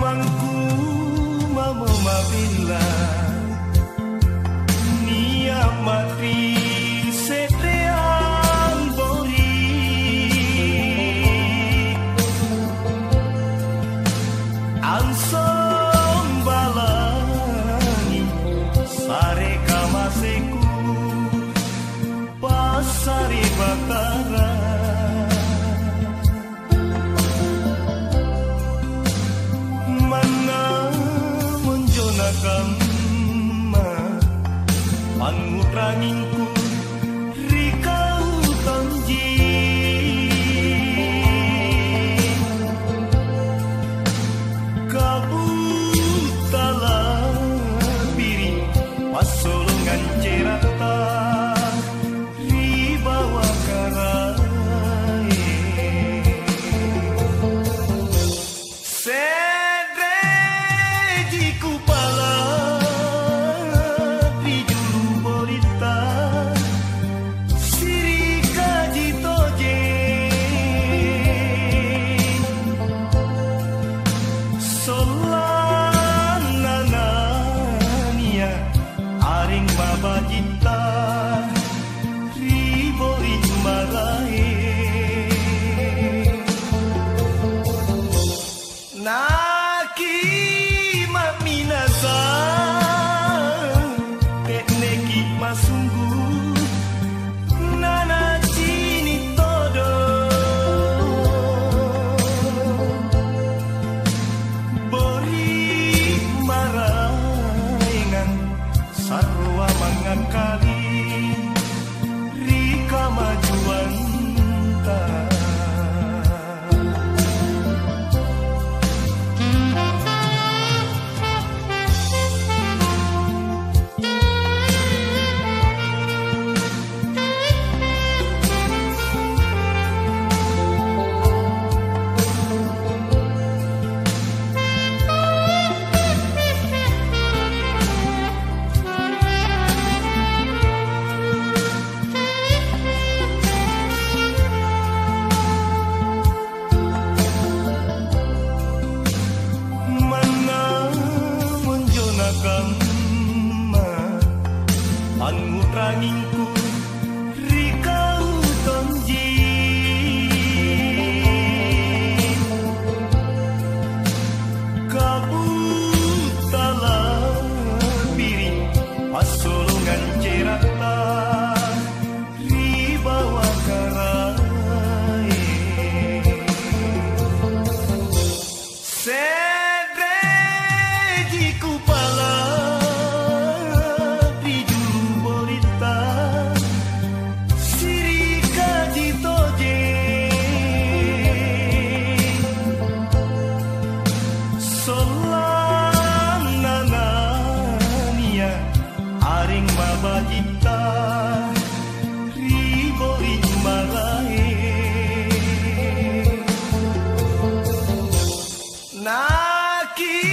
Pangku mama mabila Nia mati setean bori Ansom balangi sare kamaseku pasari batara Kamma pangutranginku rikau tanji kabutala piri pasolongan cerata ribawa karai Babajita ribori marae Naki maminasa tekneki masunggu Nana cini todo Bori maraengan sarwa mangakali rika majuan ta Pangutranginku rikau tanji kabutala piri pasolongan cerata ribawa karai sedreji kupala aring babajita ribori marae Naki